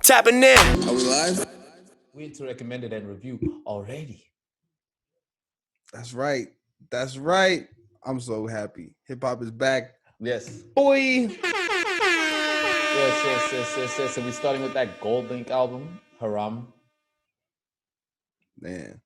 Tapping in. Are we live? We need to recommend it and review already. That's right. That's right. I'm so happy. Hip hop is back. Yes. Boy. Yes. So we're starting with that Goldlink album, Haram. Man.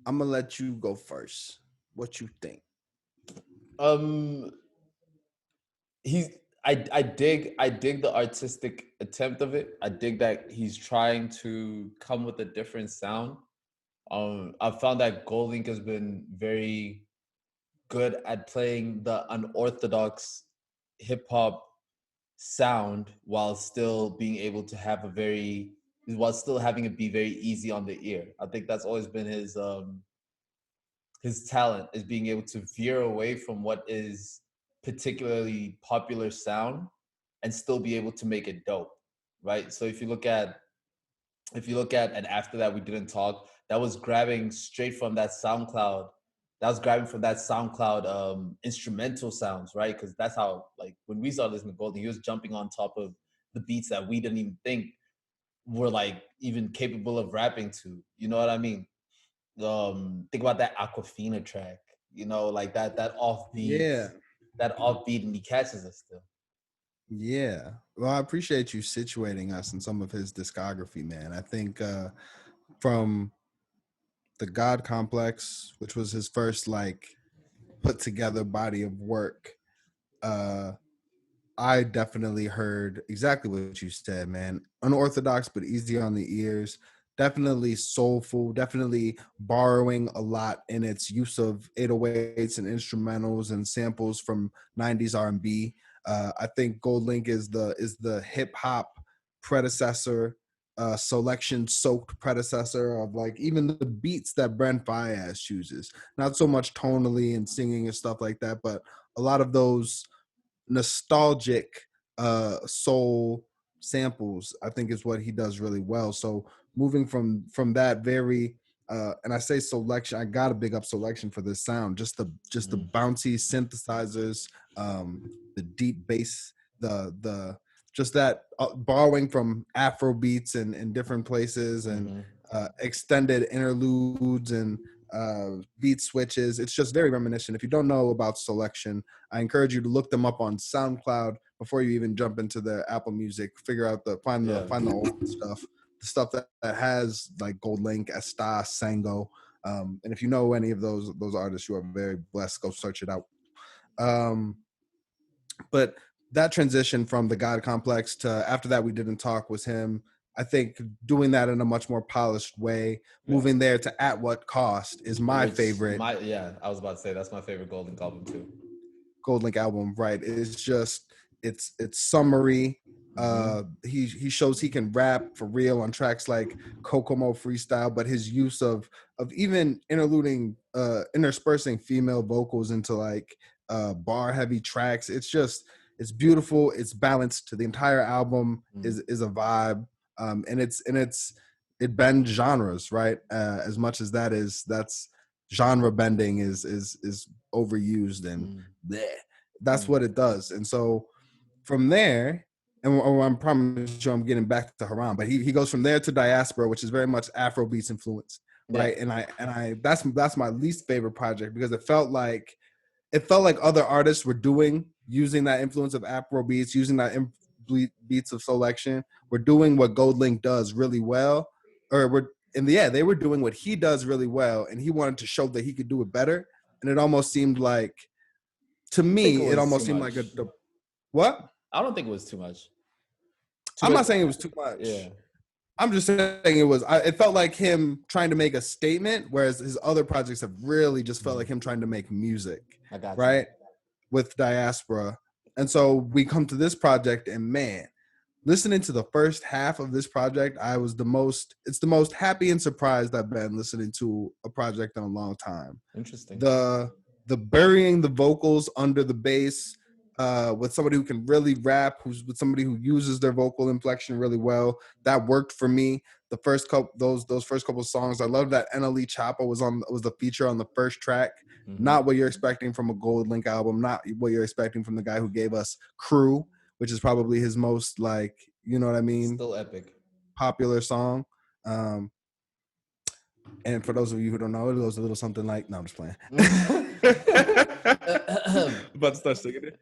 I'm gonna let you go first. What you think? He's I dig the artistic attempt of it. I dig that he's trying to come with a different sound. I've found that Goldlink has been very good at playing the unorthodox hip hop sound while still being able to have while still having it be very easy on the ear. I think that's always been his talent, is being able to veer away from what is particularly popular sound and still be able to make it dope, right? So if you look at and after that we didn't talk, that was grabbing straight from that SoundCloud. That was grabbing from that SoundCloud instrumental sounds, right? Because that's how, like, when we started listening to Goldie, he was jumping on top of the beats that we didn't even think were like even capable of rapping to. You know what I mean? Think about that Aquafina track. Like that offbeat, Yeah. and he catches us still. Yeah. Well, I appreciate you situating us in some of his discography, man. I think from the God Complex, which was his first like put together body of work, I definitely heard exactly what you said, man. Unorthodox, but easy on the ears. Definitely soulful, definitely borrowing a lot in its use of 808s and instrumentals and samples from 90s R&B. I think Goldlink is the hip hop predecessor, selection soaked predecessor of like even the beats that Brent Faiyaz chooses. Not so much tonally and singing and stuff like that, but a lot of those nostalgic soul samples, I think, is what he does really well. So moving from that very and I say selection, I gotta big up selection for this sound. Just the bouncy synthesizers, the deep bass, the just that borrowing from Afro beats and different places and extended interludes and beat switches. It's just very reminiscent. If you don't know about selection, I encourage you to look them up on SoundCloud before you even jump into the Apple Music. Figure out find the old stuff, the stuff that has like Goldlink, Esta, Sango. And if you know any of those artists, you are very blessed. Go search it out. But that transition from the God Complex to after that we didn't talk was him. I think doing that in a much more polished way, moving there to At What Cost is my favorite. I was about to say that's my favorite Goldlink album too. Goldlink album, right? It's just it's summary. He shows he can rap for real on tracks like Kokomo Freestyle, but his use of even interspersing female vocals into like bar heavy tracks. It's beautiful. It's balanced. The entire album is a vibe, and it bends genres, right? As much as that's genre bending is overused and bleh. That's what it does. And so from there, and I'm promising you I'm getting back to Haram, but he goes from there to Diaspora, which is very much Afrobeats influence, right? And I that's my least favorite project because it felt like other artists were using that influence of Afrobeats, using that beats of selection. We're doing what Goldlink does really well, they were doing what he does really well, and he wanted to show that he could do it better. And it almost seemed like, to me, it almost seemed like what? I don't think it was too much. I'm not saying it was too much. Yeah. I'm just saying it felt like him trying to make a statement, whereas his other projects have really just felt like him trying to make music. I got right? you. With Diaspora. And so we come to this project, and man, listening to the first half of this project, it's the most happy and surprised I've been listening to a project in a long time. Interesting. The burying the vocals under the bass, with somebody who can really rap, with somebody who uses their vocal inflection really well. That worked for me. The first couple, those first couple of songs, I love that NLE Choppa was the feature on the first track. Not what you're expecting from a Goldlink album, not what you're expecting from the guy who gave us Crew, which is probably his most like You know what I mean? Still epic. Popular song. Um, and for those of you who don't know, it goes a little something like, no, I'm just playing. About to start singing it.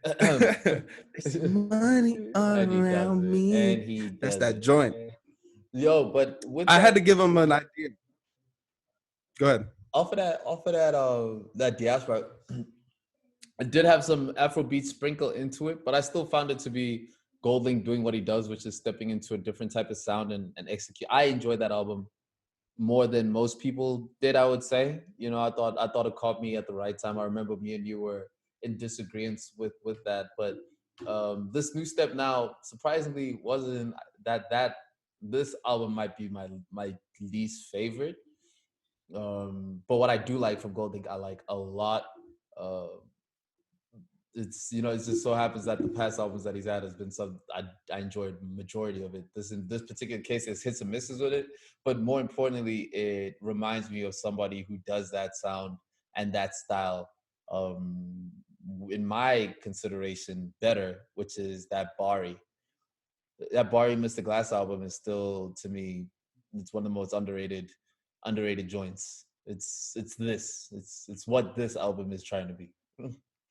There's money all And he does around it. And me. he That's does that it. joint. Yo, but with I had to that, give him an idea. Go ahead. off of that diaspora, it did have some Afrobeat sprinkle into it, but I still found it to be Goldlink doing what he does, which is stepping into a different type of sound and execute. I enjoyed that album more than most people did, I would say. I thought it caught me at the right time. I remember me and you were in disagreement with that, but this new step now surprisingly wasn't that this album might be my least favorite. But what I do like from Golding, I like a lot. Uh, it just so happens that the past albums that he's had has been some I enjoyed majority of it. This in this particular case, there's hits and misses with it, but more importantly, it reminds me of somebody who does that sound and that style. Um, in my consideration, better, which is that Bari Mr. Glass album is still to me, it's one of the most underrated joints. It's what this album is trying to be.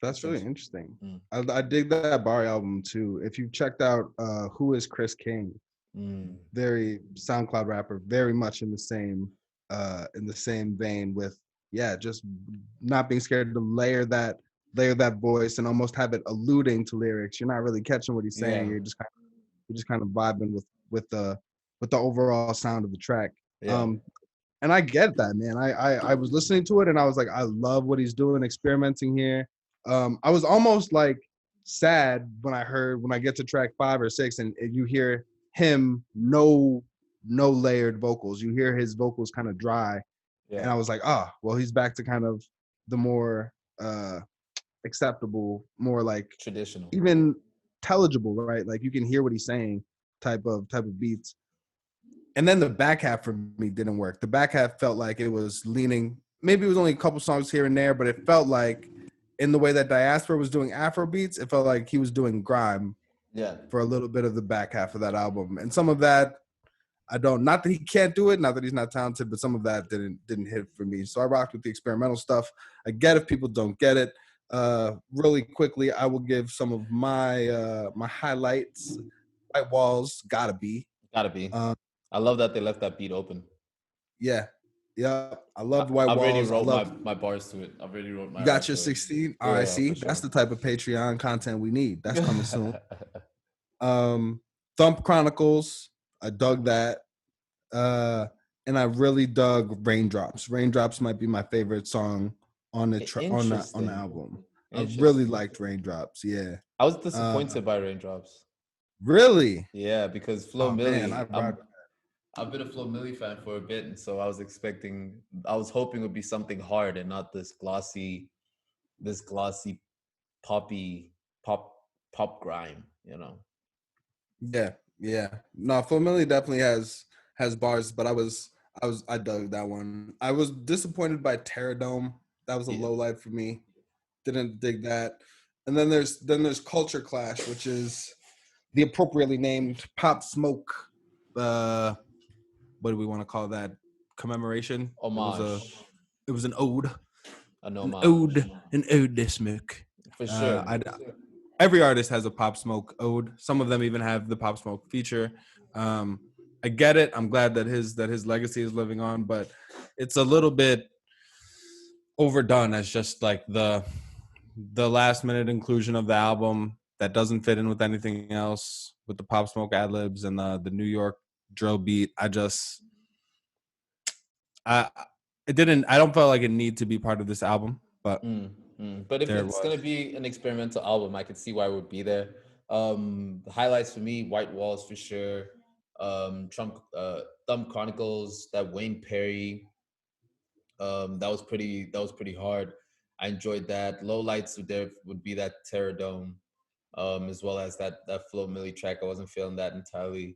That's really Essentially. interesting. Mm, I dig that Barry album too. If you checked out Who is Chris King, mm, very SoundCloud rapper, very much in the same vein with, yeah, just not being scared to layer that voice and almost have it alluding to lyrics. You're not really catching what he's saying. yeah, You're just kind of vibing with the overall sound of the track. yeah, Um, and I get that, man. I was listening to it and I was like, I love what he's doing, experimenting here. I was almost like sad when I get to track 5 or 6 and you hear him no layered vocals. You hear his vocals kind of dry, yeah. and I was like, well, he's back to kind of the more acceptable, more like Traditional. even intelligible, right? Like you can hear what he's saying type of beats. And then the back half for me didn't work. The back half felt like it was leaning. Maybe it was only a couple songs here and there, but it felt like in the way that Diaspora was doing Afro beats, it felt like he was doing grime Yeah, for a little bit of the back half of that album. And some of that I don't. Not that he can't do it, not that he's not talented, but some of that didn't hit for me. So I rocked with the experimental stuff. I get if people don't get it. Really quickly, I will give some of my highlights. White Walls, gotta be. gotta be. Um, I love that they left that beat open. yeah, yeah. I I, loved White I've already Walls. I wrote love. my bars to it. I've already wrote You my got rap your to it. 16. All right, Yeah, see, for that's sure. the type of Patreon content we need. That's coming soon. Thump Chronicles, I dug that. Uh, and I really dug Raindrops. Raindrops might be my favorite song on on the Interesting. album. I really Interesting. liked Raindrops. Yeah. I was Uh, disappointed by Raindrops. really? Yeah, because Flo Oh man, I Milli, rock. I've been a Flo Milli fan for a bit, and so I was hoping it would be something hard and not this glossy poppy pop pop grime. Yeah, yeah. No, Family definitely has bars, but I dug that one. I was disappointed by Terradome. That was a Yeah. low light for me. Didn't dig that. And then there's Culture Clash, which is the appropriately named Pop Smoke. Uh, what do we want to call that? Commemoration. Homage, It was an ode, an an homage, ode, an ode to Smoke. for sure. I Every artist has a Pop Smoke ode. Some of them even have the Pop Smoke feature. Um, I get it. I'm glad that his legacy is living on, but it's a little bit overdone as just like the last minute inclusion of the album that doesn't fit in with anything else with the Pop Smoke ad libs and the New York drill beat. I it didn't. I don't feel like it need to be part of this album, but But if there it it's gonna was. be an experimental album, I could see why it would be there. The highlights for me: White Walls for sure. Thumb Chronicles, that Wayne Perry. That was pretty hard. I enjoyed that. Low lights would be that Terror Dome, as well as that Flo Milli track. I wasn't feeling that entirely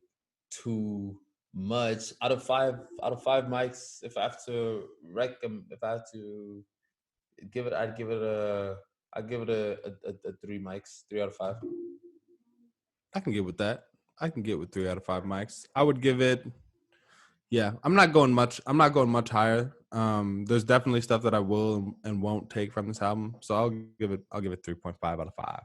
too much. Out of five mics, if I have to if I have to give it, I'd give it a 3 mics, 3 out of 5. I can get with that. I can get with 3 out of 5 mics. I would give it. Yeah, I'm not going much. I'm not going much higher. There's definitely stuff that I will and won't take from this album, so I'll give it 3.5 out of 5.